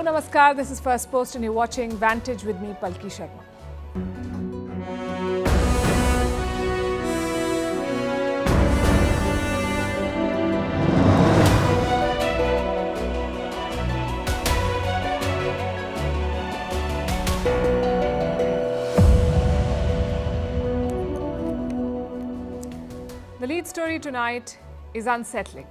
Namaskar, this is Firstpost and you're watching Vantage with me, Palki Sharma. The lead story tonight is unsettling.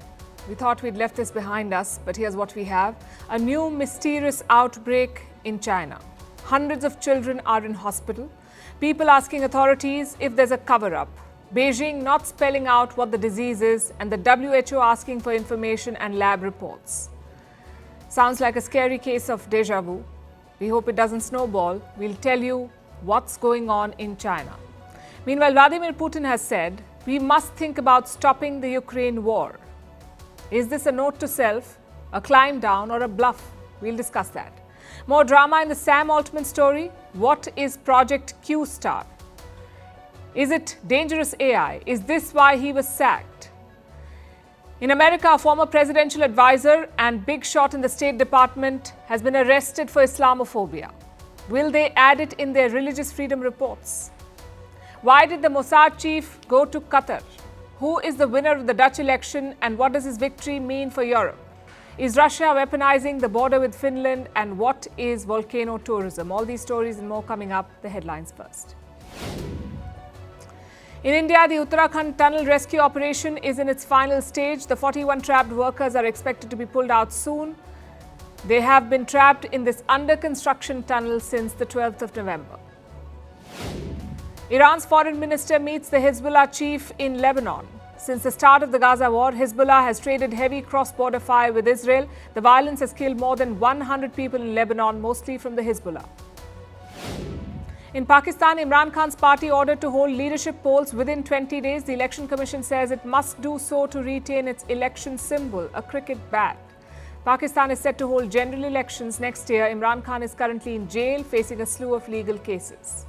We thought we'd left this behind us, but here's what we have. A new mysterious outbreak in China. Hundreds of children are in hospital. People asking authorities if there's a cover-up. Beijing not spelling out what the disease is, and the WHO asking for information and lab reports. Sounds like a scary case of deja vu. We hope it doesn't snowball. We'll tell you what's going on in China. Meanwhile, Vladimir Putin has said, we must think about stopping the Ukraine war. Is this a note to self, a climb down, or a bluff? We'll discuss that. More drama in the Sam Altman story. What is Project Q Star? Is it dangerous AI? Is this why he was sacked? In America, a former presidential advisor and big shot in the State Department has been arrested for Islamophobia. Will they add it in their religious freedom reports? Why did the Mossad chief go to Qatar? Who is the winner of the Dutch election and what does his victory mean for Europe? Is Russia weaponizing the border with Finland, and what is volcano tourism? All these stories and more coming up. The headlines first. In India, the Uttarakhand tunnel rescue operation is in its final stage. The 41 trapped workers are expected to be pulled out soon. They have been trapped in this under-construction tunnel since the 12th of November. Iran's foreign minister meets the Hezbollah chief in Lebanon. Since the start of the Gaza war, Hezbollah has traded heavy cross-border fire with Israel. The violence has killed more than 100 people in Lebanon, mostly from the Hezbollah. In Pakistan, Imran Khan's party ordered to hold leadership polls within 20 days. The Election Commission says it must do so to retain its election symbol, a cricket bat. Pakistan is set to hold general elections next year. Imran Khan is currently in jail, facing a slew of legal cases.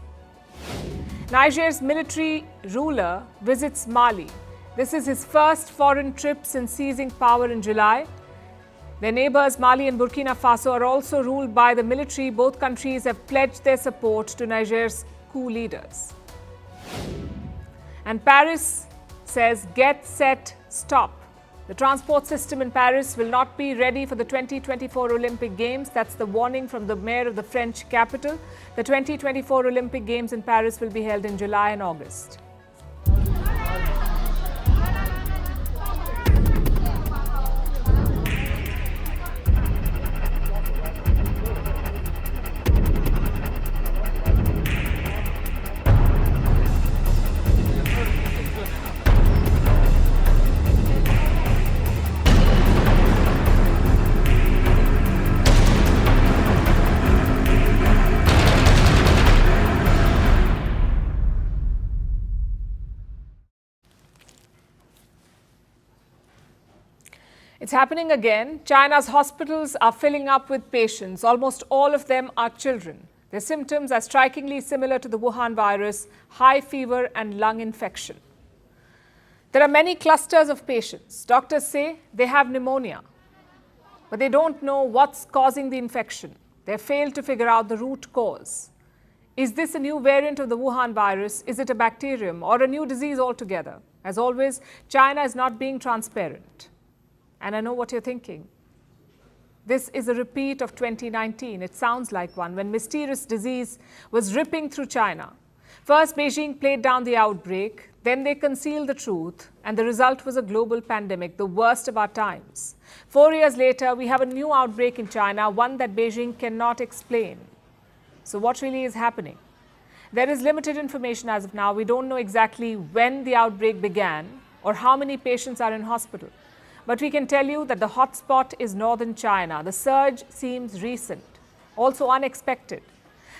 Niger's military ruler visits Mali. This is his first foreign trip since seizing power in July. Their neighbors Mali and Burkina Faso are also ruled by the military. Both countries have pledged their support to Niger's coup leaders. And Paris says, get set, stop. The transport system in Paris will not be ready for the 2024 Olympic Games. That's the warning from the mayor of the French capital. The 2024 Olympic Games in Paris will be held in July and August. It's happening again. China's hospitals are filling up with patients. Almost all of them are children. Their symptoms are strikingly similar to the Wuhan virus: high fever and lung infection. There are many clusters of patients. Doctors say they have pneumonia, but they don't know what's causing the infection. They failed to figure out the root cause. Is this a new variant of the Wuhan virus? Is it a bacterium or a new disease altogether? As always, China is not being transparent. And I know what you're thinking. This is a repeat of 2019. It sounds like one, when mysterious disease was ripping through China. First, Beijing played down the outbreak. Then they concealed the truth. And the result was a global pandemic, the worst of our times. 4 years later, we have a new outbreak in China, one that Beijing cannot explain. So what really is happening? There is limited information as of now. We don't know exactly when the outbreak began or how many patients are in hospital. But we can tell you that the hotspot is northern China. The surge seems recent, also unexpected.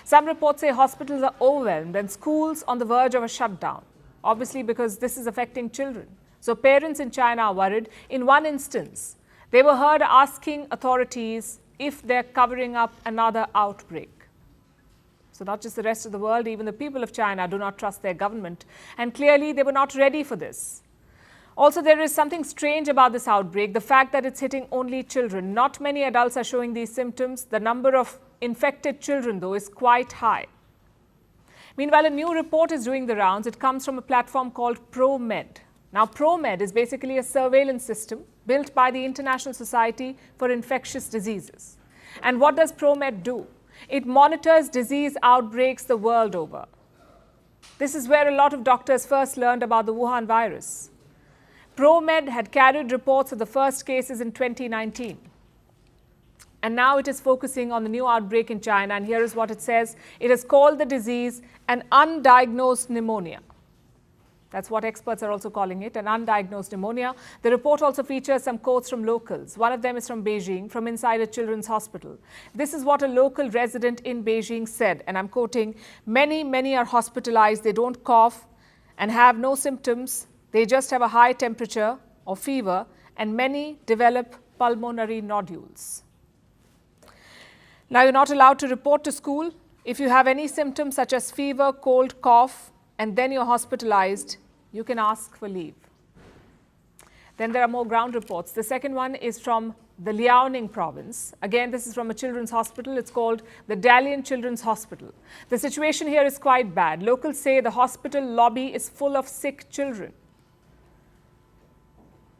Some reports say hospitals are overwhelmed and schools on the verge of a shutdown, obviously because this is affecting children. So parents in China are worried. In one instance, they were heard asking authorities if they're covering up another outbreak. So not just the rest of the world, even the people of China do not trust their government. And clearly they were not ready for this. Also, there is something strange about this outbreak, the fact that it's hitting only children. Not many adults are showing these symptoms. The number of infected children, though, is quite high. Meanwhile, a new report is doing the rounds. It comes from a platform called ProMed. Now, ProMed is basically a surveillance system built by the International Society for Infectious Diseases. And what does ProMed do? It monitors disease outbreaks the world over. This is where a lot of doctors first learned about the Wuhan virus. ProMed had carried reports of the first cases in 2019. And now it is focusing on the new outbreak in China. And here is what it says. It has called the disease an undiagnosed pneumonia. That's what experts are also calling it, an undiagnosed pneumonia. The report also features some quotes from locals. One of them is from Beijing, from inside a children's hospital. This is what a local resident in Beijing said, and I'm quoting, many are hospitalized. They don't cough and have no symptoms. They just have a high temperature or fever, and many develop pulmonary nodules. Now, you're not allowed to report to school. If you have any symptoms such as fever, cold, cough, and then you're hospitalized, you can ask for leave. Then there are more ground reports. The second one is from the Liaoning province. Again, this is from a children's hospital. It's called the Dalian Children's Hospital. The situation here is quite bad. Locals say the hospital lobby is full of sick children.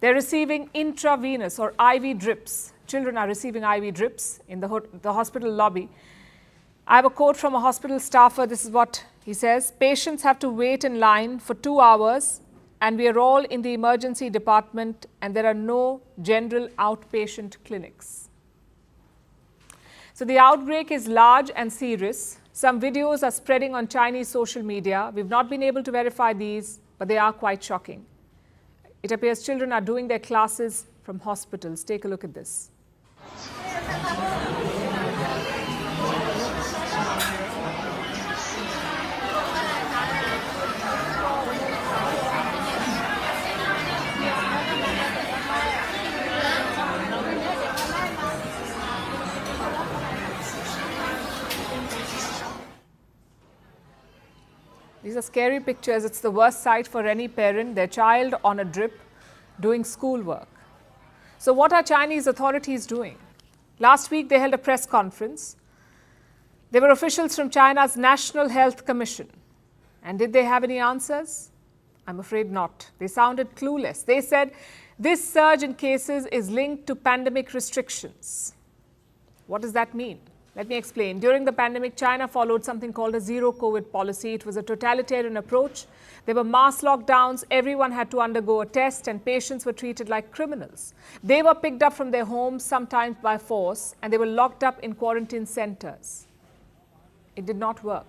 They're receiving intravenous or IV drips. Children are receiving IV drips in the hospital lobby. I have a quote from a hospital staffer. This is what he says. Patients have to wait in line for 2 hours, and we are all in the emergency department, and there are no general outpatient clinics. So the outbreak is large and serious. Some videos are spreading on Chinese social media. We've not been able to verify these, but they are quite shocking. It appears children are doing their classes from hospitals. Take a look at this. These are scary pictures. It's the worst sight for any parent, their child on a drip doing schoolwork. So what are Chinese authorities doing? Last week, they held a press conference. There were officials from China's National Health Commission. And did they have any answers? I'm afraid not. They sounded clueless. They said this surge in cases is linked to pandemic restrictions. What does that mean? Let me explain. During the pandemic, China followed something called a zero COVID policy. It was a totalitarian approach. There were mass lockdowns. Everyone had to undergo a test, and patients were treated like criminals. They were picked up from their homes, sometimes by force, and they were locked up in quarantine centers. It did not work.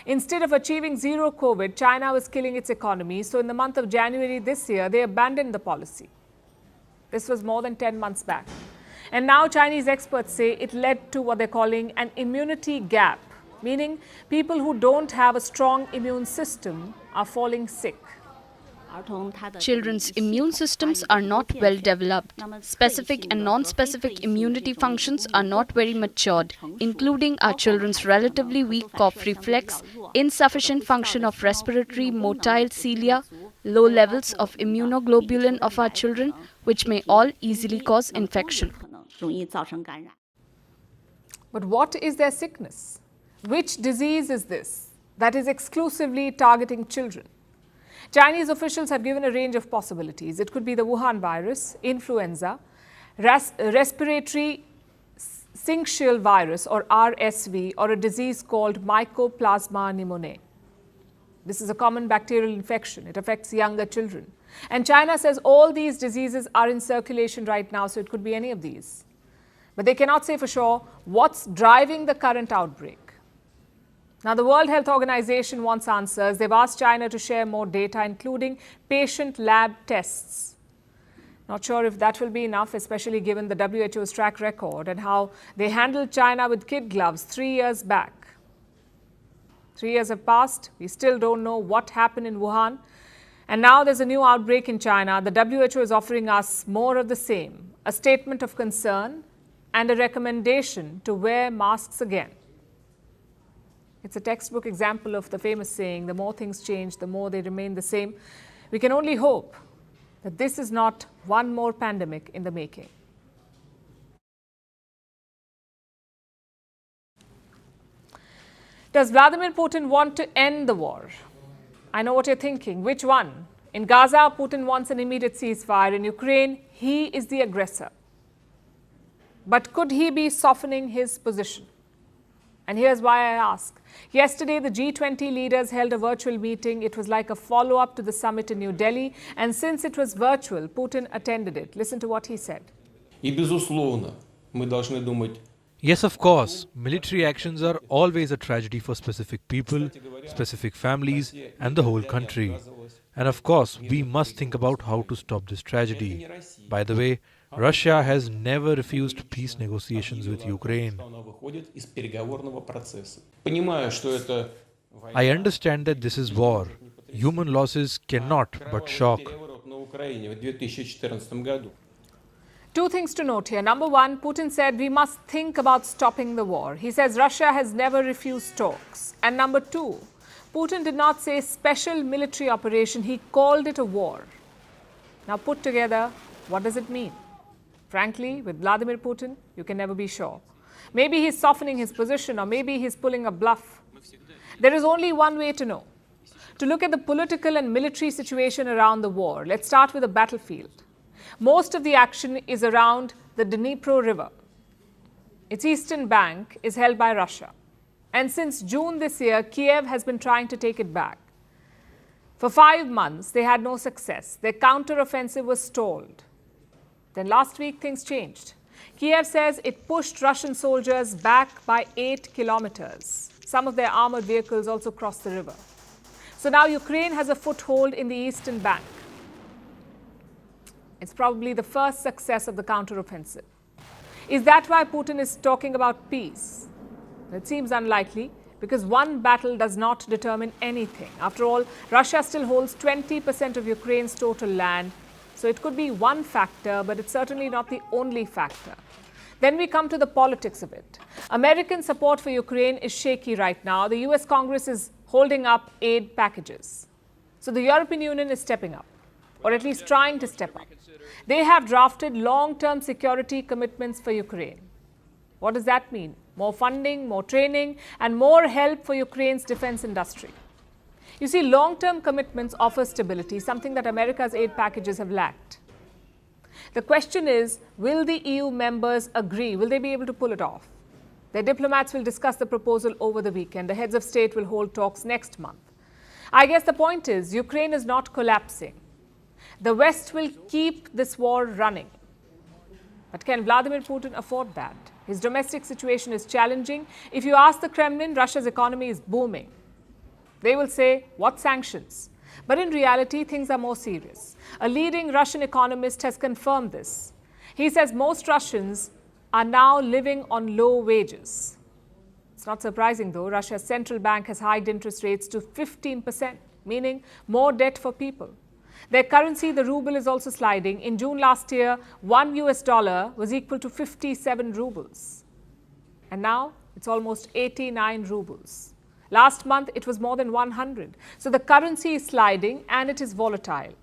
Instead of achieving zero COVID, China was killing its economy. So in the month of January this year, they abandoned the policy. This was more than 10 months back. And now Chinese experts say it led to what they're calling an immunity gap, meaning people who don't have a strong immune system are falling sick. Children's immune systems are not well developed. Specific and non-specific immunity functions are not very matured, including our children's relatively weak cough reflex, insufficient function of respiratory motile cilia, low levels of immunoglobulin of our children, which may all easily cause infection. But what is their sickness? Which disease is this that is exclusively targeting children? Chinese officials have given a range of possibilities. It could be the Wuhan virus, influenza, respiratory syncytial virus or RSV, or a disease called Mycoplasma pneumoniae. This is a common bacterial infection. It affects younger children. And China says all these diseases are in circulation right now, so it could be any of these. But they cannot say for sure what's driving the current outbreak. Now, the World Health Organization wants answers. They've asked China to share more data, including patient lab tests. Not sure if that will be enough, especially given the WHO's track record and how they handled China with kid gloves 3 years back. 3 years have passed. We still don't know what happened in Wuhan. And now there's a new outbreak in China. The WHO is offering us more of the same, a statement of concern and a recommendation to wear masks again. It's a textbook example of the famous saying, the more things change, the more they remain the same. We can only hope that this is not one more pandemic in the making. Does Vladimir Putin want to end the war? I know what you're thinking. Which one? In Gaza, Putin wants an immediate ceasefire. In Ukraine, he is the aggressor. But could he be softening his position? And here's why I ask. Yesterday, the G20 leaders held a virtual meeting. It was like a follow-up to the summit in New Delhi. And since it was virtual, Putin attended it. Listen to what he said. И безусловно, мы должны думать. Yes, of course, military actions are always a tragedy for specific people, specific families, and the whole country. And of course, we must think about how to stop this tragedy. By the way, Russia has never refused peace negotiations with Ukraine. I understand that this is war. Human losses cannot but shock. Two things to note here. Number one, Putin said we must think about stopping the war. He says Russia has never refused talks. And number two, Putin did not say special military operation. He called it a war. Now put together, what does it mean? Frankly, with Vladimir Putin, you can never be sure. Maybe he's softening his position, or maybe he's pulling a bluff. There is only one way to know. To look at the political and military situation around the war, let's start with the battlefield. Most of the action is around the Dnipro River. Its eastern bank is held by Russia. And since June this year, Kiev has been trying to take it back. For 5 months, they had no success. Their counter-offensive was stalled. Then last week, things changed. Kiev says it pushed Russian soldiers back by 8 kilometers. Some of their armored vehicles also crossed the river. So now Ukraine has a foothold in the eastern bank. It's probably the first success of the counteroffensive. Is that why Putin is talking about peace? It seems unlikely, because one battle does not determine anything. After all, Russia still holds 20% of Ukraine's total land, so it could be one factor, but it's certainly not the only factor. Then we come to the politics of it. American support for Ukraine is shaky right now. The US Congress is holding up aid packages. So the European Union is stepping up, or at least trying to step up. They have drafted long-term security commitments for Ukraine. What does that mean? More funding, more training, and more help for Ukraine's defense industry. You see, long-term commitments offer stability, something that America's aid packages have lacked. The question is, will the EU members agree? Will they be able to pull it off? Their diplomats will discuss the proposal over the weekend. The heads of state will hold talks next month. I guess the point is, Ukraine is not collapsing. The West will keep this war running. But can Vladimir Putin afford that? His domestic situation is challenging. If you ask the Kremlin, Russia's economy is booming. They will say, what sanctions? But in reality, things are more serious. A leading Russian economist has confirmed this. He says most Russians are now living on low wages. It's not surprising, though. Russia's central bank has hiked interest rates to 15%, meaning more debt for people. Their currency, the ruble, is also sliding. In June last year, $1 US was equal to 57 rubles. And now it's almost 89 rubles. Last month, it was more than 100. So the currency is sliding and it is volatile.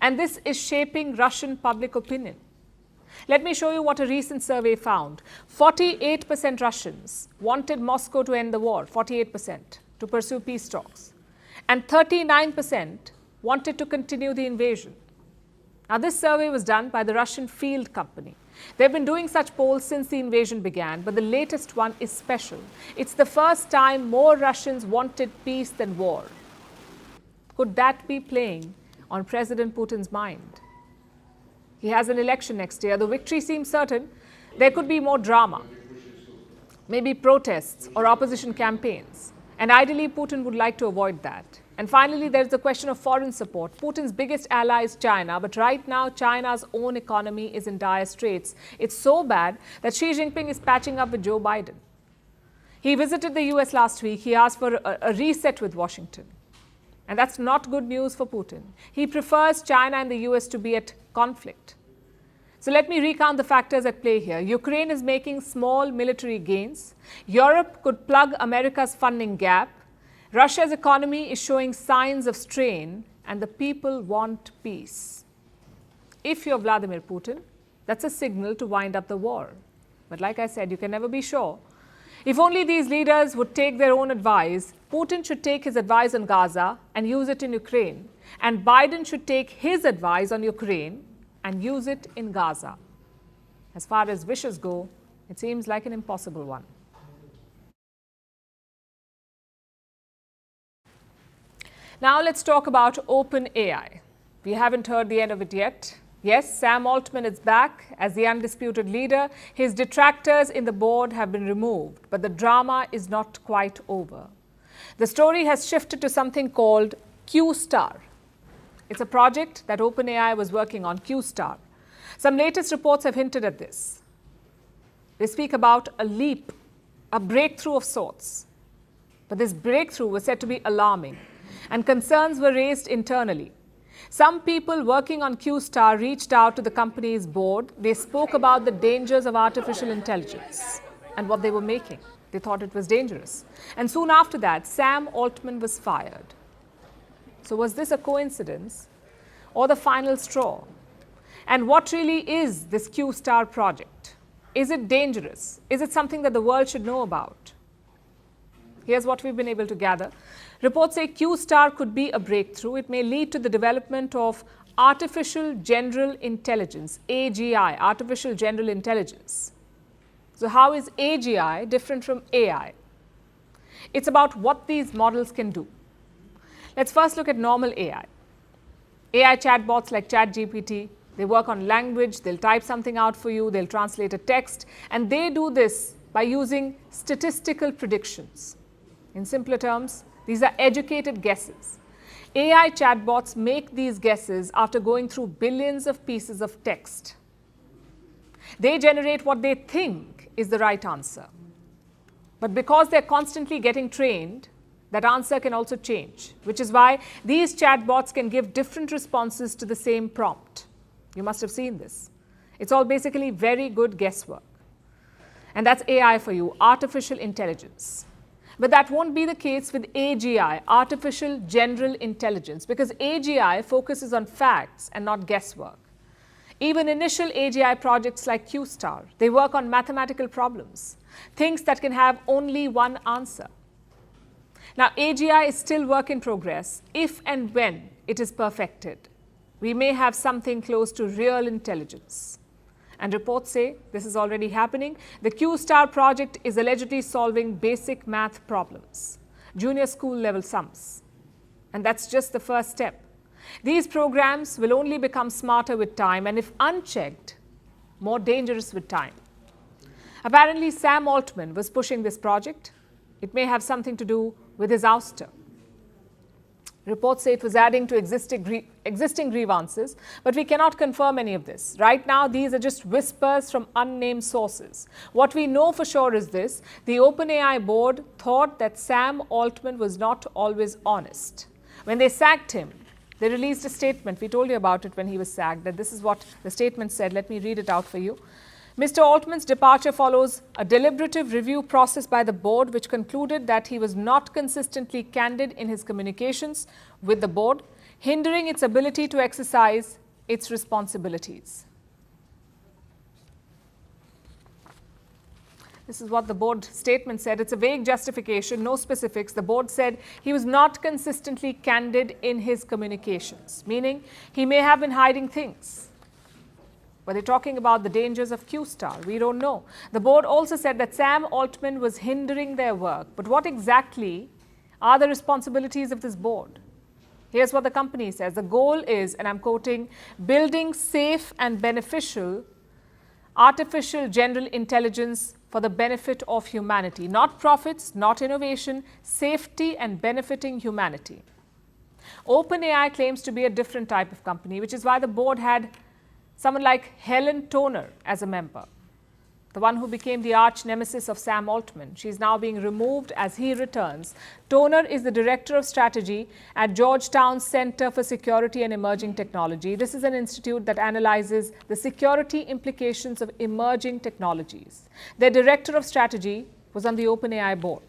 And this is shaping Russian public opinion. Let me show you what a recent survey found. 48% Russians wanted Moscow to end the war, 48%, to pursue peace talks. And 39% wanted to continue the invasion. Now, this survey was done by the Russian Field Company. They've been doing such polls since the invasion began, but the latest one is special. It's the first time more Russians wanted peace than war. Could that be playing on President Putin's mind? He has an election next year. The victory seems certain. There could be more drama, maybe protests or opposition campaigns. And ideally, Putin would like to avoid that. And finally, there's the question of foreign support. Putin's biggest ally is China, but right now, China's own economy is in dire straits. It's so bad that Xi Jinping is patching up with Joe Biden. He visited the US last week. He asked for a reset with Washington. And that's not good news for Putin. He prefers China and the US to be at conflict. So let me recount the factors at play here. Ukraine is making small military gains. Europe could plug America's funding gap. Russia's economy is showing signs of strain, and the people want peace. If you're Vladimir Putin, that's a signal to wind up the war. But like I said, you can never be sure. If only these leaders would take their own advice, Putin should take his advice on Gaza and use it in Ukraine. And Biden should take his advice on Ukraine and use it in Gaza. As far as wishes go, it seems like an impossible one. Now let's talk about OpenAI. We haven't heard the end of it yet. Yes, Sam Altman is back as the undisputed leader. His detractors in the board have been removed, but the drama is not quite over. The story has shifted to something called Q-Star. It's a project that OpenAI was working on, Q-Star. Some latest reports have hinted at this. They speak about a leap, a breakthrough of sorts. But this breakthrough was said to be alarming, and concerns were raised internally. Some people working on Q-Star reached out to the company's board. They spoke about the dangers of artificial intelligence and what they were making. They thought it was dangerous. And soon after that, Sam Altman was fired. So was this a coincidence or the final straw? And what really is this Q-Star project? Is it dangerous? Is it something that the world should know about? Here's what we've been able to gather. Reports say Q-Star could be a breakthrough. It may lead to the development of artificial general intelligence, AGI, artificial general intelligence. So how is AGI different from AI? It's about what these models can do. Let's first look at normal AI. AI chatbots like ChatGPT, they work on language, they'll type something out for you, they'll translate a text, and they do this by using statistical predictions. In simpler terms, these are educated guesses. AI chatbots make these guesses after going through billions of pieces of text. They generate what they think is the right answer. But because they're constantly getting trained, that answer can also change, which is why these chatbots can give different responses to the same prompt. You must have seen this. It's all basically very good guesswork. And that's AI for you, artificial intelligence. But that won't be the case with AGI, artificial general intelligence, because AGI focuses on facts and not guesswork. Even initial AGI projects like Q-Star, they work on mathematical problems, things that can have only one answer. Now, AGI is still work in progress. If and when it is perfected, we may have something close to real intelligence. And reports say this is already happening. The Q-Star project is allegedly solving basic math problems, junior school level sums. And that's just the first step. These programs will only become smarter with time, and if unchecked, more dangerous with time. Apparently, Sam Altman was pushing this project. It may have something to do with his ouster. Reports say it was adding to existing grievances, but we cannot confirm any of this. Right now, these are just whispers from unnamed sources. What we know for sure is this: the OpenAI board thought that Sam Altman was not always honest. When they sacked him, they released a statement. We told you about it when he was sacked, that this is what the statement said. Let me read it out for you. Mr. Altman's departure follows a deliberative review process by the board, which concluded that he was not consistently candid in his communications with the board, hindering its ability to exercise its responsibilities. This is what the board statement said. It's a vague justification, no specifics. The board said he was not consistently candid in his communications, meaning he may have been hiding things. But they're talking about the dangers of Q-Star. We don't know. The board also said that Sam Altman was hindering their work. But what exactly are the responsibilities of this board? Here's what the company says. The goal is, and I'm quoting, building safe and beneficial artificial general intelligence for the benefit of humanity. Not profits, not innovation, safety and benefiting humanity. OpenAI claims to be a different type of company, which is why the board had someone like Helen Toner as a member, the one who became the arch nemesis of Sam Altman. She's now being removed as he returns. Toner is the director of strategy at Georgetown's Center for Security and Emerging Technology. This is an institute that analyzes the security implications of emerging technologies. Their director of strategy was on the OpenAI board,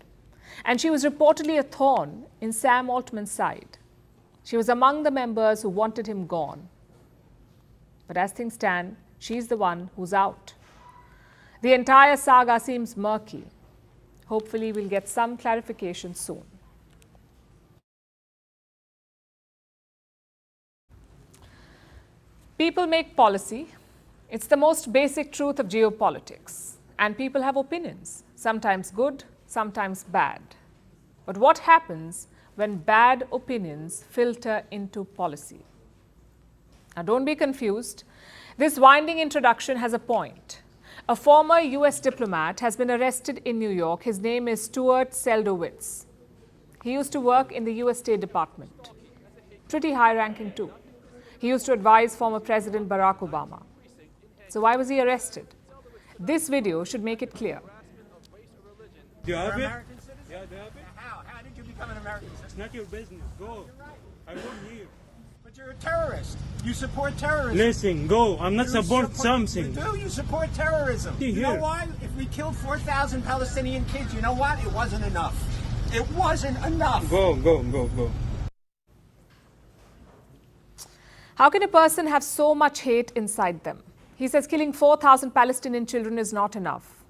and she was reportedly a thorn in Sam Altman's side. She was among the members who wanted him gone. But as things stand, she's the one who's out. The entire saga seems murky. Hopefully, we'll get some clarification soon. People make policy. It's the most basic truth of geopolitics. And people have opinions, sometimes good, sometimes bad. But what happens when bad opinions filter into policy? Now, don't be confused. This winding introduction has a point. A former US diplomat has been arrested in New York. His name is Stuart Seldowitz. He used to work in the US State Department. Pretty high-ranking too. He used to advise former President Barack Obama. So why was he arrested? This video should make it clear. Do you have it? American citizen? Yeah, do you have it? How did you become an American It's citizen? not your business. Go. I work here. But you're a terrorist. You support terrorism. Listen, go. I'm not You support something. You do. You support terrorism. See You know here. why? If we killed 4,000 Palestinian kids, you know what? It wasn't enough. It wasn't enough. Go, go, go, go. How can a person have so much hate inside them? He says killing 4,000 Palestinian children is not enough.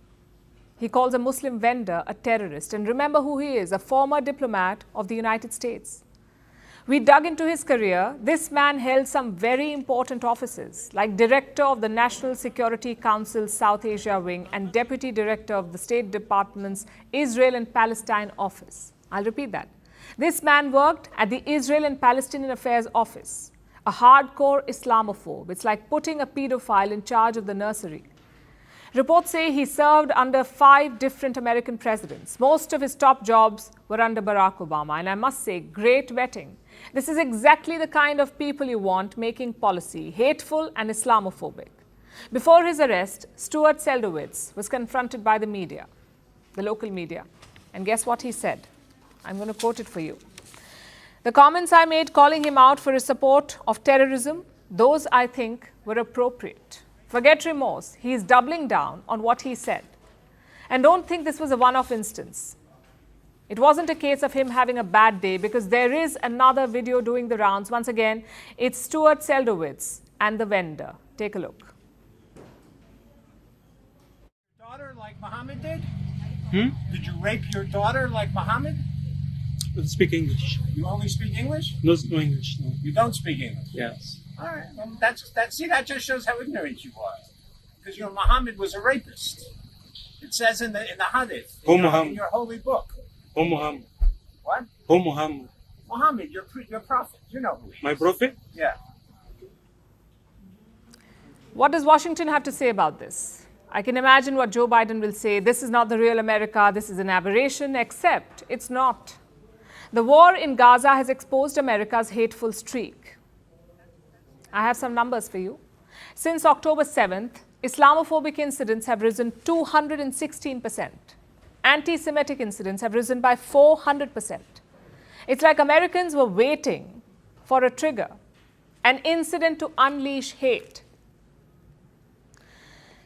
He calls a Muslim vendor a terrorist. And remember who he is, a former diplomat of the United States. We dug into his career. This man held some very important offices, like Director of the National Security Council's South Asia Wing and Deputy Director of the State Department's Israel and Palestine Office. I'll repeat that. This man worked at the Israel and Palestinian Affairs Office. A hardcore Islamophobe. It's like putting a pedophile in charge of the nursery. Reports say he served under 5 different American presidents. Most of his top jobs were under Barack Obama. And I must say, great vetting. This is exactly the kind of people you want making policy, hateful and Islamophobic. Before his arrest, Stuart Seldowitz was confronted by the media, the local media. And guess what he said? I'm going to quote it for you. The comments I made calling him out for his support of terrorism, those I think were appropriate. Forget remorse. He is doubling down on what he said. And don't think this was a one-off instance. It wasn't a case of him having a bad day, because there is another video doing the rounds. Once again, it's Stuart Seldowitz and the vendor. Take a look. Daughter like Muhammad did? Did you rape your daughter like Muhammad? I speak English. You only speak English? No English, no. You don't speak English? Yes. All right. Well, that just shows how ignorant you are. Because Muhammad was a rapist. It says in the Hadith, Oh, in Muhammad. your holy book. Oh, Muhammad. What? Oh, Muhammad. Muhammad, your prophet. You know who he is. My prophet? Yeah. What does Washington have to say about this? I can imagine what Joe Biden will say. This is not the real America. This is an aberration, except it's not. The war in Gaza has exposed America's hateful streak. I have some numbers for you. Since October 7th, Islamophobic incidents have risen 216%. Anti-Semitic incidents have risen by 400%. It's like Americans were waiting for a trigger, an incident to unleash hate.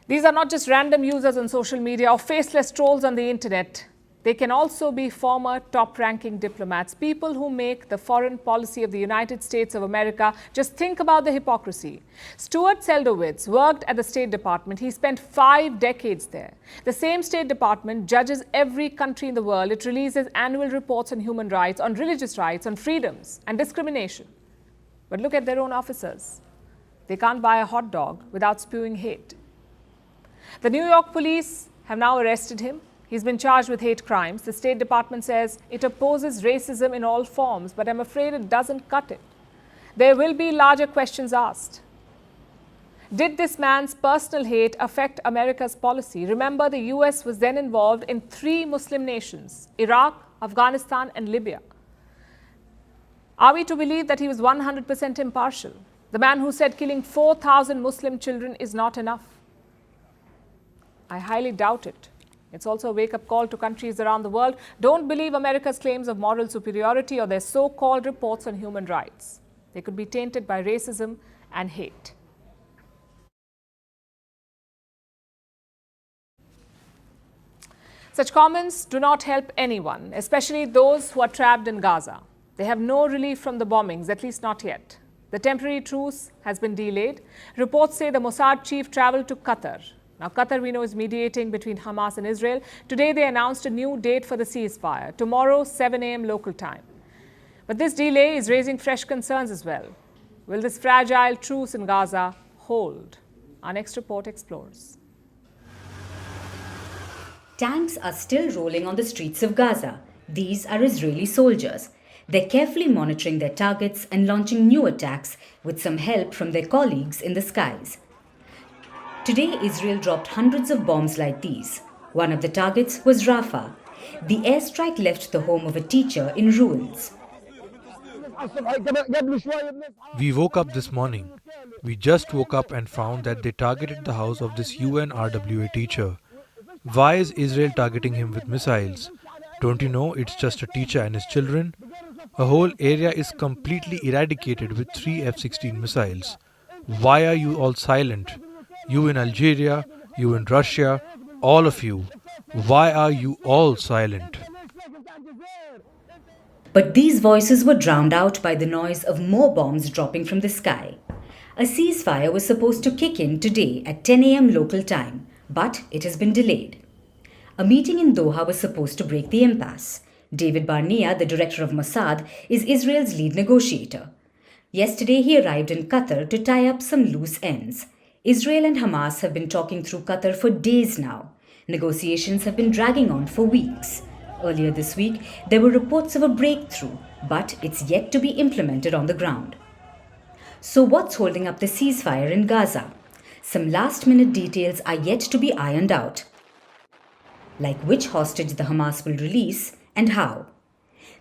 These are not just random users on social media or faceless trolls on the internet. They can also be former top-ranking diplomats, people who make the foreign policy of the United States of America. Just think about the hypocrisy. Stuart Seldowitz worked at the State Department. He spent 5 decades there. The same State Department judges every country in the world. It releases annual reports on human rights, on religious rights, on freedoms and discrimination. But look at their own officers. They can't buy a hot dog without spewing hate. The New York police have now arrested him. He's been charged with hate crimes. The State Department says it opposes racism in all forms, but I'm afraid it doesn't cut it. There will be larger questions asked. Did this man's personal hate affect America's policy? Remember, the US was then involved in 3 Muslim nations, Iraq, Afghanistan, and Libya. Are we to believe that he was 100% impartial? The man who said killing 4,000 Muslim children is not enough? I highly doubt it. It's also a wake-up call to countries around the world. Don't believe America's claims of moral superiority or their so-called reports on human rights. They could be tainted by racism and hate. Such comments do not help anyone, especially those who are trapped in Gaza. They have no relief from the bombings, at least not yet. The temporary truce has been delayed. Reports say the Mossad chief travelled to Qatar. Now, Qatar, we know, is mediating between Hamas and Israel. Today, they announced a new date for the ceasefire, tomorrow, 7 a.m. local time. But this delay is raising fresh concerns as well. Will this fragile truce in Gaza hold? Our next report explores. Tanks are still rolling on the streets of Gaza. These are Israeli soldiers. They're carefully monitoring their targets and launching new attacks with some help from their colleagues in the skies. Today, Israel dropped hundreds of bombs like these. One of the targets was Rafah. The airstrike left the home of a teacher in ruins. We woke up this morning. We just woke up and found that they targeted the house of this UNRWA teacher. Why is Israel targeting him with missiles? Don't you know it's just a teacher and his children? A whole area is completely eradicated with 3 F-16 missiles. Why are you all silent? You in Algeria, you in Russia, all of you. Why are you all silent? But these voices were drowned out by the noise of more bombs dropping from the sky. A ceasefire was supposed to kick in today at 10 a.m. local time, but it has been delayed. A meeting in Doha was supposed to break the impasse. David Barnea, the director of Mossad, is Israel's lead negotiator. Yesterday, he arrived in Qatar to tie up some loose ends. Israel and Hamas have been talking through Qatar for days now. Negotiations have been dragging on for weeks. Earlier this week, there were reports of a breakthrough, but it's yet to be implemented on the ground. So what's holding up the ceasefire in Gaza? Some last-minute details are yet to be ironed out, like which hostage the Hamas will release and how.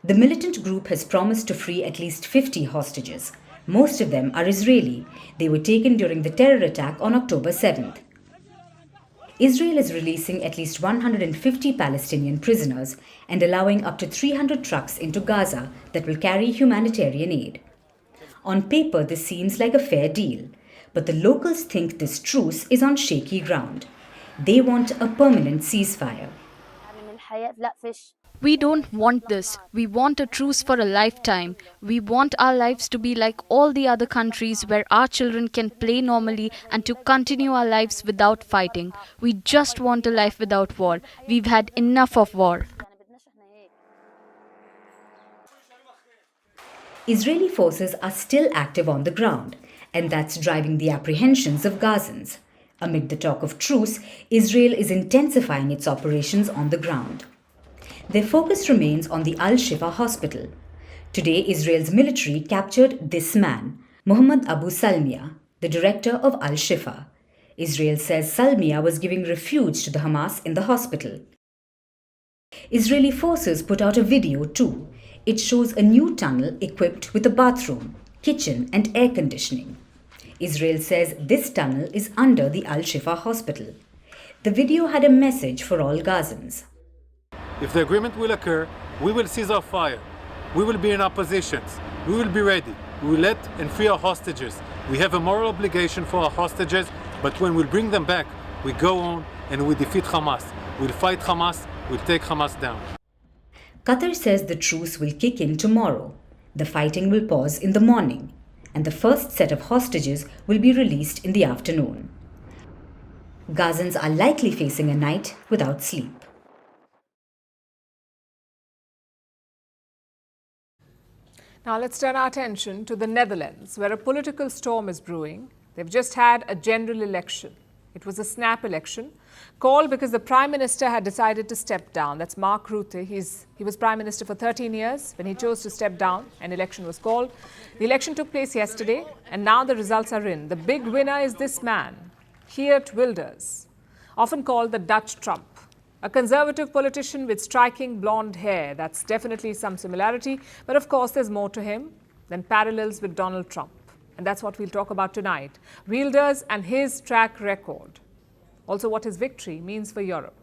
The militant group has promised to free at least 50 hostages. Most of them are Israeli. They were taken during the terror attack on October 7th. Israel is releasing at least 150 Palestinian prisoners and allowing up to 300 trucks into Gaza that will carry humanitarian aid. On paper, this seems like a fair deal, but the locals think this truce is on shaky ground. They want a permanent ceasefire. We don't want this. We want a truce for a lifetime. We want our lives to be like all the other countries where our children can play normally and to continue our lives without fighting. We just want a life without war. We've had enough of war. Israeli forces are still active on the ground, and that's driving the apprehensions of Gazans. Amid the talk of truce, Israel is intensifying its operations on the ground. Their focus remains on the Al-Shifa hospital. Today, Israel's military captured this man, Muhammad Abu Salmiya, the director of Al-Shifa. Israel says Salmiya was giving refuge to the Hamas in the hospital. Israeli forces put out a video too. It shows a new tunnel equipped with a bathroom, kitchen and air conditioning. Israel says this tunnel is under the Al-Shifa hospital. The video had a message for all Gazans. If the agreement will occur, we will cease our fire. We will be in our positions. We will be ready. We will let and free our hostages. We have a moral obligation for our hostages, but when we bring them back, we go on and we defeat Hamas. We'll fight Hamas. We'll take Hamas down. Qatar says the truce will kick in tomorrow. The fighting will pause in the morning, and the first set of hostages will be released in the afternoon. Gazans are likely facing a night without sleep. Now let's turn our attention to the Netherlands, where a political storm is brewing. They've just had a general election. It was a snap election, called because the Prime Minister had decided to step down. That's Mark Rutte. He was Prime Minister for 13 years. When he chose to step down, an election was called. The election took place yesterday, and now the results are in. The big winner is this man, Geert Wilders, often called the Dutch Trump. A conservative politician with striking blonde hair. That's definitely some similarity. But of course, there's more to him than parallels with Donald Trump. And that's what we'll talk about tonight. Wilders and his track record. Also, what his victory means for Europe.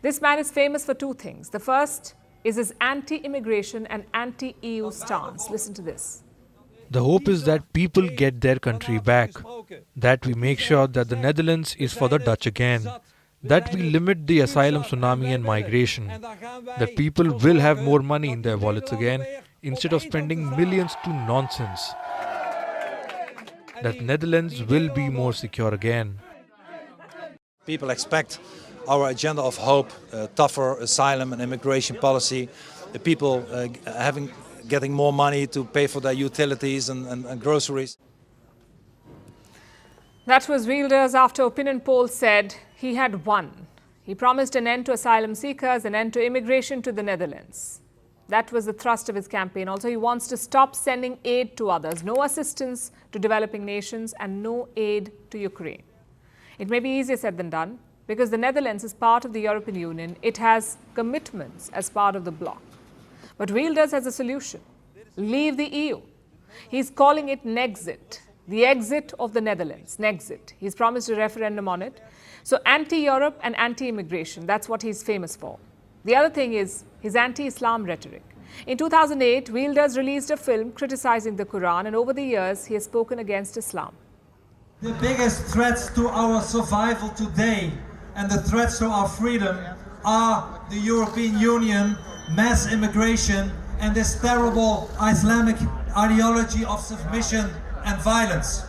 This man is famous for two things. The first is his anti-immigration and anti-EU stance. Listen to this. The hope is that people get their country back. That we make sure that the Netherlands is for the Dutch again. That we limit the asylum tsunami and migration, that people will have more money in their wallets again instead of spending millions to nonsense. that Netherlands will be more secure again. People expect our agenda of hope, tougher asylum and immigration policy, the people getting more money to pay for their utilities and groceries. That was Wilders after opinion polls said he had won. He promised an end to asylum seekers, an end to immigration to the Netherlands. That was the thrust of his campaign. Also, he wants to stop sending aid to others, no assistance to developing nations and no aid to Ukraine. It may be easier said than done because the Netherlands is part of the European Union. It has commitments as part of the bloc. But Wilders has a solution. Leave the EU. He's calling it Nexit, the exit of the Netherlands, Nexit. He's promised a referendum on it. So anti-Europe and anti-immigration, that's what he's famous for. The other thing is his anti-Islam rhetoric. In 2008, Wilders released a film criticizing the Quran, and over the years, he has spoken against Islam. The biggest threats to our survival today and the threats to our freedom are the European Union, mass immigration, and this terrible Islamic ideology of submission and violence.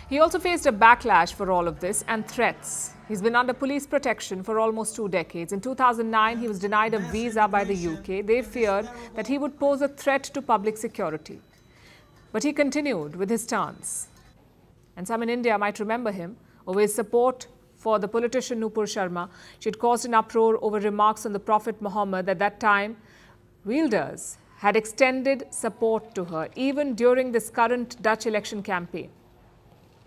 He also faced a backlash for all of this and threats. He's been under police protection for almost 2 decades. In 2009, he was denied a visa by the UK. They feared that he would pose a threat to public security. But he continued with his stance. And some in India might remember him over his support for the politician Palki Sharma. She had caused an uproar over remarks on the Prophet Muhammad. At that time, Wilders had extended support to her, even during this current Dutch election campaign.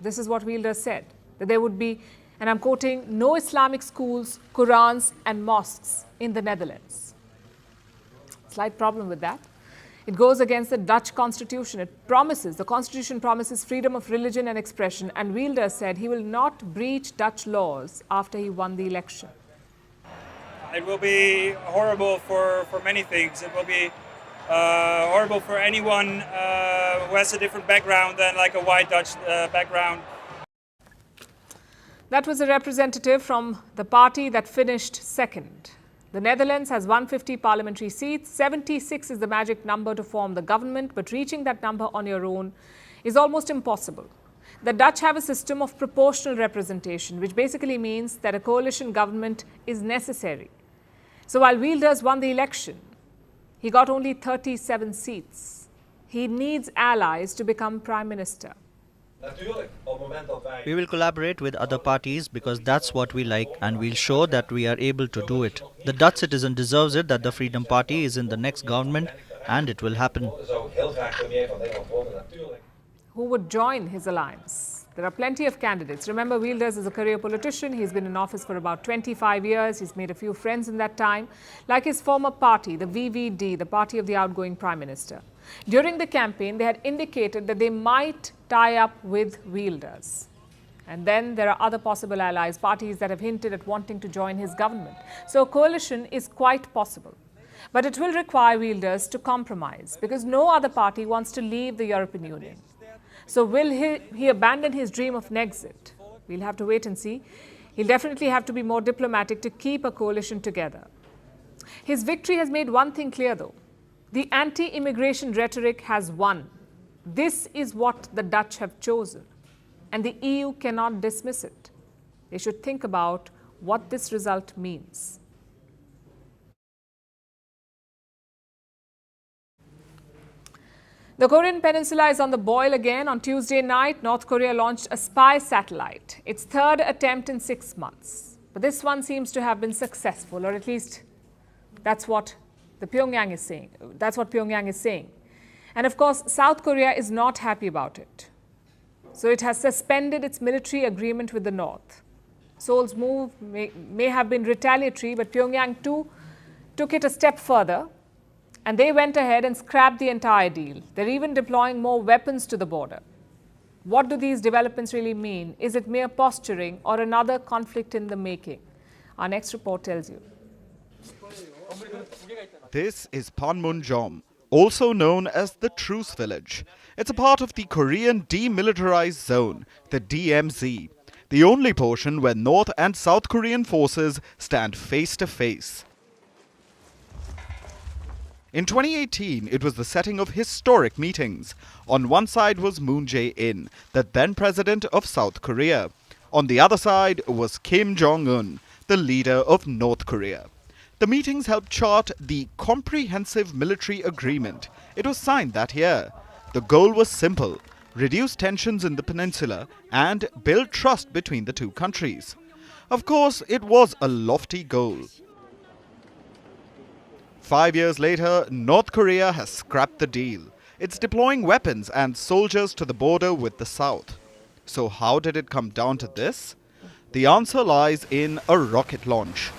This is what Wilders said, that there would be, and I'm quoting, no Islamic schools, Qurans and mosques in the Netherlands. Slight problem with that. It goes against the Dutch constitution. The constitution promises freedom of religion and expression, and Wilders said he will not breach Dutch laws after he won the election. It will be horrible for many things. It will be horrible for anyone who has a different background than like a white Dutch background. That was a representative from the party that finished second. The Netherlands has 150 parliamentary seats. 76 is the magic number to form the government, but reaching that number on your own is almost impossible. The Dutch have a system of proportional representation, which basically means that a coalition government is necessary. So while Wilders won the election, he got only 37 seats. He needs allies to become prime minister. We will collaborate with other parties because that's what we like, and we'll show that we are able to do it. The Dutch citizen deserves it that the Freedom Party is in the next government, and it will happen. Who would join his alliance? There are plenty of candidates. Remember, Wilders is a career politician. He's been in office for about 25 years. He's made a few friends in that time, like his former party, the VVD, the party of the outgoing prime minister. During the campaign, they had indicated that they might tie up with Wilders. And then there are other possible allies, parties that have hinted at wanting to join his government. So a coalition is quite possible. But it will require Wilders to compromise because no other party wants to leave the European Union. So will he abandon his dream of Nexit? We'll have to wait and see. He'll definitely have to be more diplomatic to keep a coalition together. His victory has made one thing clear, though. The anti-immigration rhetoric has won. This is what the Dutch have chosen, and the EU cannot dismiss it. They should think about what this result means. The Korean peninsula is on the boil again. On Tuesday night, North Korea launched a spy satellite, its third attempt in 6 months. But this one seems to have been successful, or at least that's what Pyongyang is saying. That's what Pyongyang is saying. And of course, South Korea is not happy about it. So it has suspended its military agreement with the North. Seoul's move may have been retaliatory, but Pyongyang too took it a step further. And they went ahead and scrapped the entire deal. They're even deploying more weapons to the border. What do these developments really mean? Is it mere posturing or another conflict in the making? Our next report tells you. This is Panmunjom, also known as the Truce Village. It's a part of the Korean Demilitarized Zone, the DMZ, the only portion where North and South Korean forces stand face to face. In 2018, it was the setting of historic meetings. On one side was Moon Jae-in, the then president of South Korea. On the other side was Kim Jong-un, the leader of North Korea. The meetings helped chart the comprehensive military agreement. It was signed that year. The goal was simple: reduce tensions in the peninsula and build trust between the two countries. Of course, it was a lofty goal. 5 years later, North Korea has scrapped the deal. It's deploying weapons and soldiers to the border with the South. So how did it come down to this? The answer lies in a rocket launch.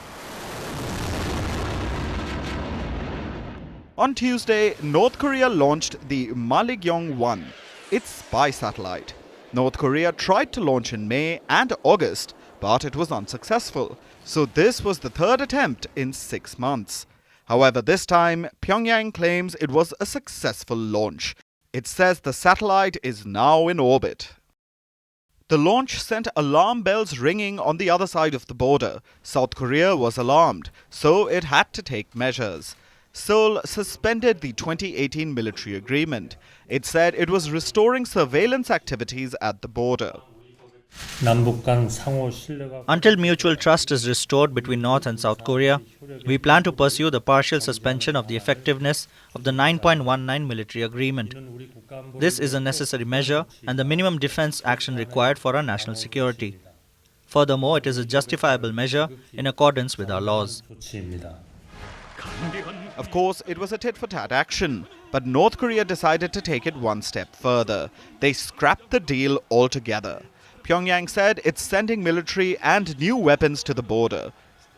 On Tuesday, North Korea launched the Maligyong-1, its spy satellite. North Korea tried to launch in May and August, but it was unsuccessful. So this was the third attempt in 6 months. However, this time, Pyongyang claims it was a successful launch. It says the satellite is now in orbit. The launch sent alarm bells ringing on the other side of the border. South Korea was alarmed, so it had to take measures. Seoul suspended the 2018 military agreement. It said it was restoring surveillance activities at the border. Until mutual trust is restored between North and South Korea, we plan to pursue the partial suspension of the effectiveness of the 9.19 military agreement. This is a necessary measure and the minimum defense action required for our national security. Furthermore, it is a justifiable measure in accordance with our laws. Of course, it was a tit-for-tat action, but North Korea decided to take it one step further. They scrapped the deal altogether. Pyongyang said it's sending military and new weapons to the border.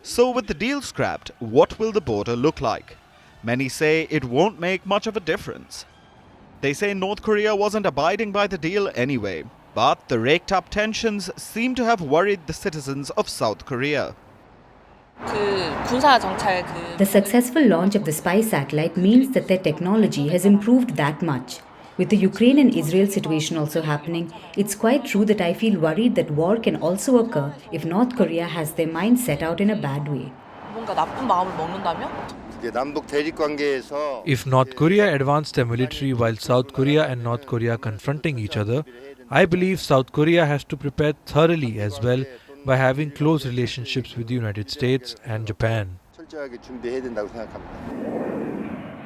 So with the deal scrapped, what will the border look like? Many say it won't make much of a difference. They say North Korea wasn't abiding by the deal anyway, but the raked-up tensions seem to have worried the citizens of South Korea. The successful launch of the spy satellite means that their technology has improved that much. With the Ukraine and Israel situation also happening, it's quite true that I feel worried that war can also occur if North Korea has their mind set out in a bad way. If North Korea advanced their military while South Korea and North Korea are confronting each other, I believe South Korea has to prepare thoroughly as well by having close relationships with the United States and Japan.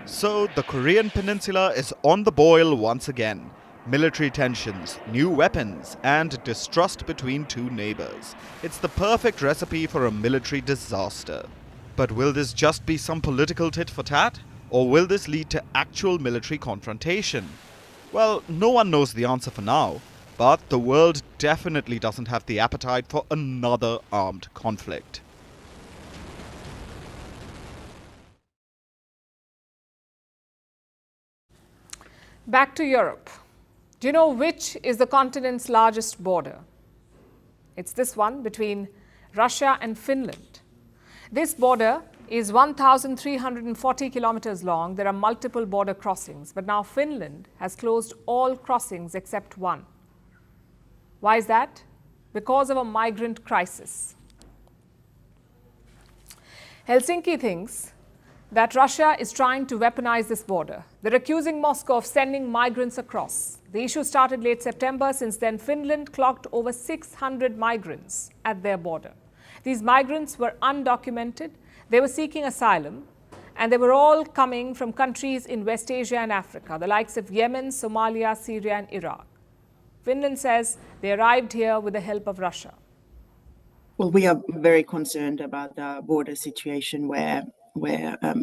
So the Korean peninsula is on the boil once again. Military tensions, new weapons, and distrust between two neighbors. It's the perfect recipe for a military disaster. But will this just be some political tit-for-tat? Or will this lead to actual military confrontation? Well, no one knows the answer for now. But the world definitely doesn't have the appetite for another armed conflict. Back to Europe. Do you know which is the continent's largest border? It's this one between Russia and Finland. This border is 1,340 kilometers long. There are multiple border crossings, but now Finland has closed all crossings except one. Why is that? Because of a migrant crisis. Helsinki thinks that Russia is trying to weaponize this border. They're accusing Moscow of sending migrants across. The issue started late September. Since then, Finland clocked over 600 migrants at their border. These migrants were undocumented. They were seeking asylum, and they were all coming from countries in West Asia and Africa, the likes of Yemen, Somalia, Syria, and Iraq. Finland says they arrived here with the help of Russia. Well, we are very concerned about the border situation where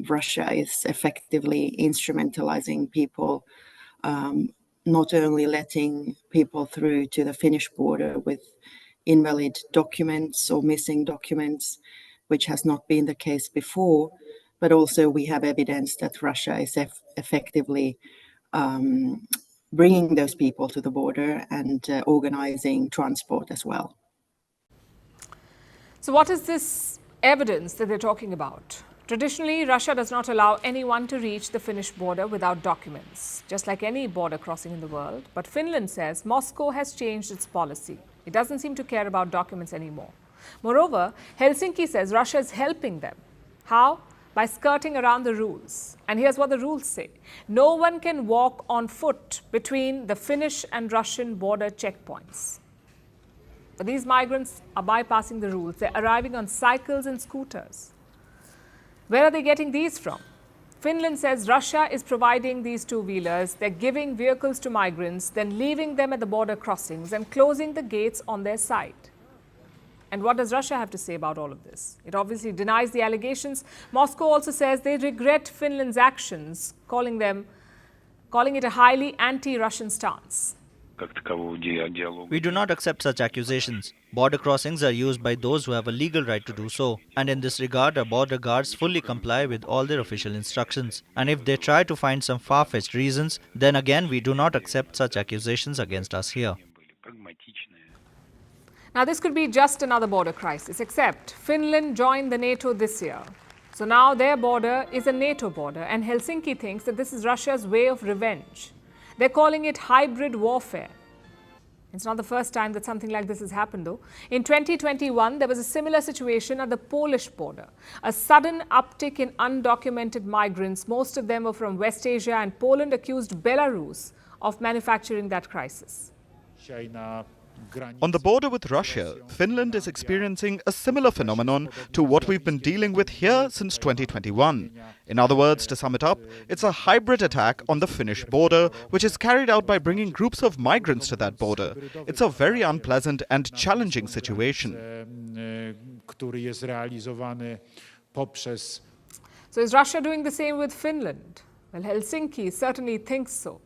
Russia is effectively instrumentalizing people, not only letting people through to the Finnish border with invalid documents or missing documents, which has not been the case before, but also we have evidence that Russia is effectively bringing those people to the border and organizing transport as well. So what is this evidence that they're talking about? Traditionally, Russia does not allow anyone to reach the Finnish border without documents, just like any border crossing in the world. But Finland says Moscow has changed its policy. It doesn't seem to care about documents anymore. Moreover, Helsinki says Russia is helping them. How? by skirting around the rules. And here's what the rules say. No one can walk on foot between the Finnish and Russian border checkpoints. But these migrants are bypassing the rules. They're arriving on cycles and scooters. Where are they getting these from? Finland says Russia is providing these two-wheelers. They're giving vehicles to migrants, then leaving them at the border crossings and closing the gates on their side. And what does Russia have to say about all of this? It obviously denies the allegations. Moscow also says they regret Finland's actions, calling it a highly anti-Russian stance. We do not accept such accusations. Border crossings are used by those who have a legal right to do so, and in this regard our border guards fully comply with all their official instructions. And if they try to find some far-fetched reasons, then again we do not accept such accusations against us here. Now this could be just another border crisis, except Finland joined the NATO this year. So now their border is a NATO border, and Helsinki thinks that this is Russia's way of revenge. They're calling it hybrid warfare. It's not the first time that something like this has happened, though. In 2021, there was a similar situation at the Polish border. A sudden uptick in undocumented migrants, most of them were from West Asia, and Poland accused Belarus of manufacturing that crisis. On the border with Russia, Finland is experiencing a similar phenomenon to what we've been dealing with here since 2021. In other words, to sum it up, it's a hybrid attack on the Finnish border, which is carried out by bringing groups of migrants to that border. It's a very unpleasant and challenging situation. So is Russia doing the same with Finland? Well, Helsinki certainly thinks so.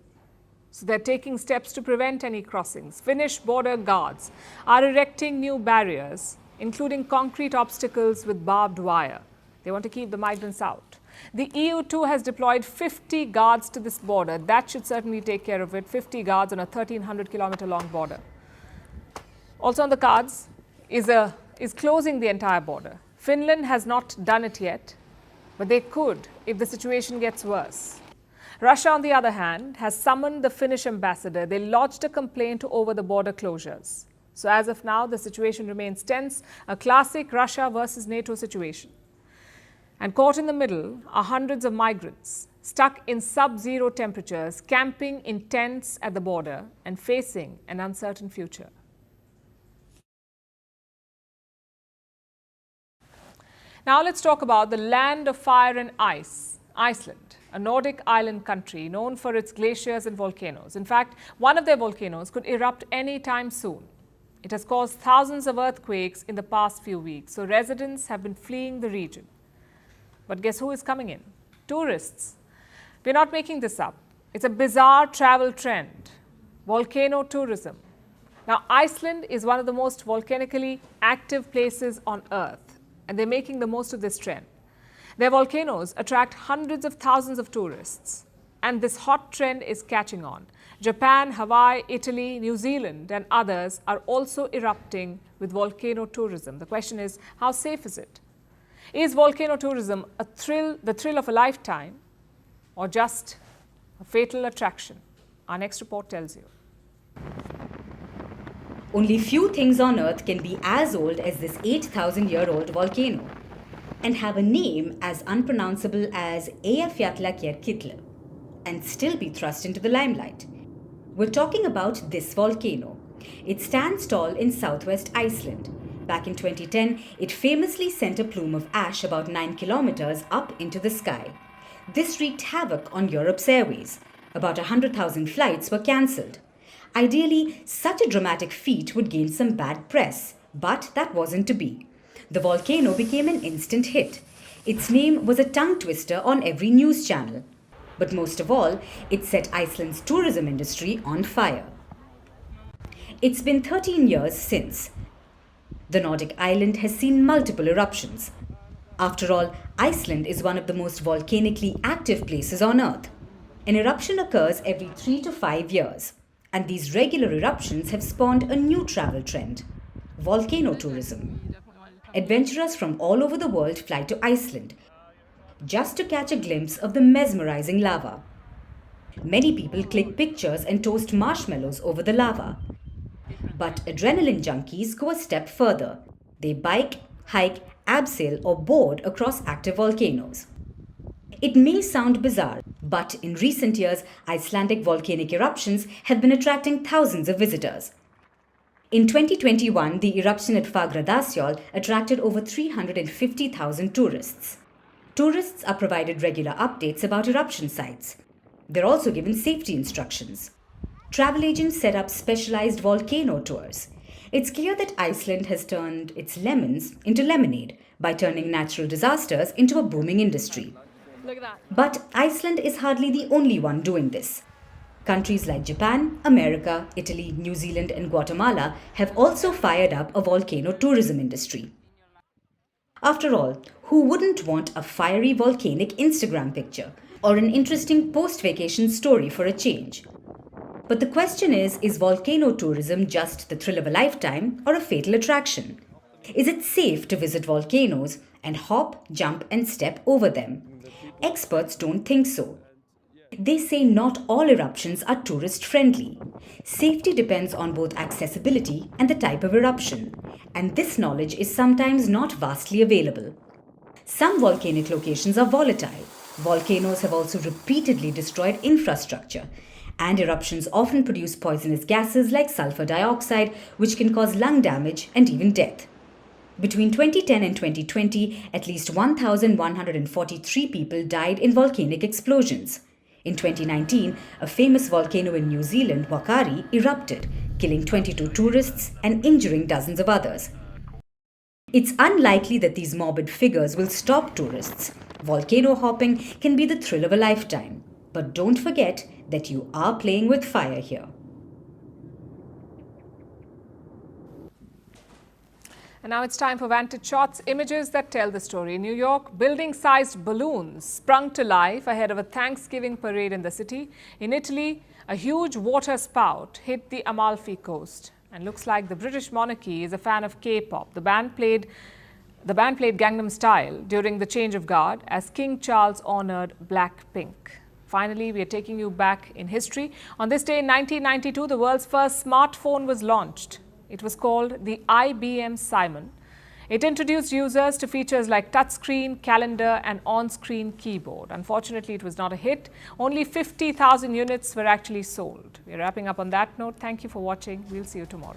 So they're taking steps to prevent any crossings. Finnish border guards are erecting new barriers, including concrete obstacles with barbed wire. They want to keep the migrants out. The EU too has deployed 50 guards to this border. That should certainly take care of it. 50 guards on a 1,300-kilometer long border. Also on the cards is closing the entire border. Finland has not done it yet, but they could if the situation gets worse. Russia, on the other hand, has summoned the Finnish ambassador. They lodged a complaint over the border closures. So as of now, the situation remains tense, a classic Russia versus NATO situation. And caught in the middle are hundreds of migrants, stuck in sub-zero temperatures, camping in tents at the border and facing an uncertain future. Now let's talk about the land of fire and ice, Iceland, a Nordic island country known for its glaciers and volcanoes. In fact, one of their volcanoes could erupt any time soon. It has caused thousands of earthquakes in the past few weeks, so residents have been fleeing the region. But guess who is coming in? Tourists. We're not making this up. It's a bizarre travel trend, volcano tourism. Now, Iceland is one of the most volcanically active places on Earth, and they're making the most of this trend. Their volcanoes attract hundreds of thousands of tourists, and this hot trend is catching on. Japan, Hawaii, Italy, New Zealand, and others are also erupting with volcano tourism. The question is, how safe is it? Is volcano tourism the thrill of a lifetime, or just a fatal attraction? Our next report tells you. Only few things on Earth can be as old as this 8,000-year-old volcano and have a name as unpronounceable as Eyjafjallajökull and still be thrust into the limelight. We're talking about this volcano. It stands tall in southwest Iceland. Back in 2010, it famously sent a plume of ash about 9 kilometers up into the sky. This wreaked havoc on Europe's airways. About 100,000 flights were cancelled. Ideally, such a dramatic feat would gain some bad press, but that wasn't to be. The volcano became an instant hit. Its name was a tongue twister on every news channel. But most of all, it set Iceland's tourism industry on fire. It's been 13 years since. The Nordic island has seen multiple eruptions. After all, Iceland is one of the most volcanically active places on Earth. An eruption occurs every 3 to 5 years, and these regular eruptions have spawned a new travel trend: volcano tourism. Adventurers from all over the world fly to Iceland just to catch a glimpse of the mesmerizing lava. Many people click pictures and toast marshmallows over the lava. But adrenaline junkies go a step further. They bike, hike, abseil or board across active volcanoes. It may sound bizarre, but in recent years, Icelandic volcanic eruptions have been attracting thousands of visitors. In 2021, the eruption at Fagradalsfjall attracted over 350,000 tourists. Tourists are provided regular updates about eruption sites. They're also given safety instructions. Travel agents set up specialized volcano tours. It's clear that Iceland has turned its lemons into lemonade by turning natural disasters into a booming industry. Look at that. But Iceland is hardly the only one doing this. Countries like Japan, America, Italy, New Zealand, and Guatemala have also fired up a volcano tourism industry. After all, who wouldn't want a fiery volcanic Instagram picture or an interesting post-vacation story for a change? But the question is volcano tourism just the thrill of a lifetime or a fatal attraction? Is it safe to visit volcanoes and hop, jump, and step over them? Experts don't think so. They say not all eruptions are tourist-friendly. Safety depends on both accessibility and the type of eruption, and this knowledge is sometimes not vastly available. Some volcanic locations are volatile. Volcanoes have also repeatedly destroyed infrastructure, and eruptions often produce poisonous gases like sulfur dioxide, which can cause lung damage and even death. Between 2010 and 2020, at least 1,143 people died in volcanic explosions. In 2019, a famous volcano in New Zealand, Wakari, erupted, killing 22 tourists and injuring dozens of others. It's unlikely that these morbid figures will stop tourists. Volcano hopping can be the thrill of a lifetime. But don't forget that you are playing with fire here. And now it's time for Vantage Shots, images that tell the story. In New York, building-sized balloons sprung to life ahead of a Thanksgiving parade in the city. In Italy, a huge water spout hit the Amalfi Coast. And looks like the British monarchy is a fan of K-pop. The band played Gangnam Style during the change of guard as King Charles honored Blackpink. Finally, we are taking you back in history. On this day in 1992, the world's first smartphone was launched. It was called the IBM Simon. It introduced users to features like touchscreen, calendar, and on-screen keyboard. Unfortunately, it was not a hit. Only 50,000 units were actually sold. We are wrapping up on that note. Thank you for watching. We'll see you tomorrow.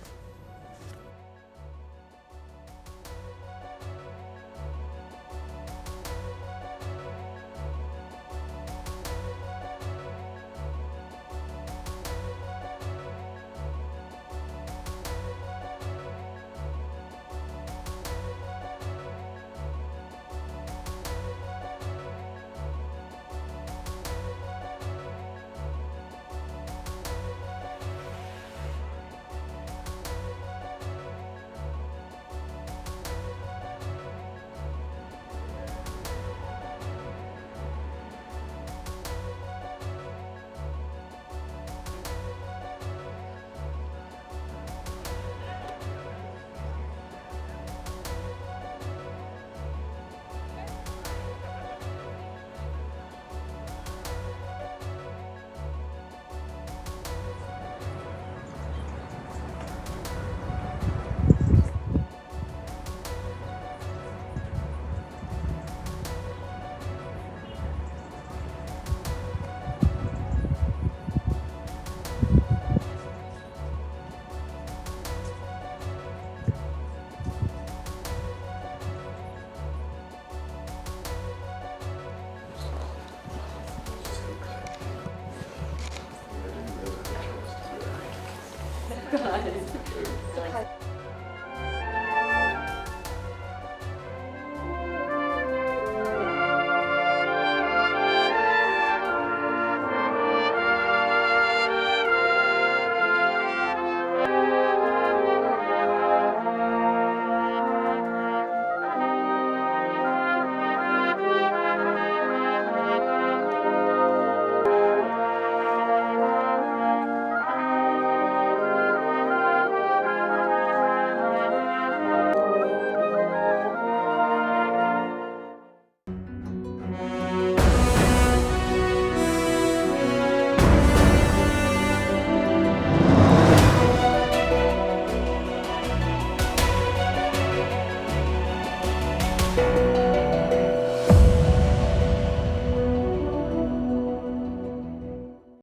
God.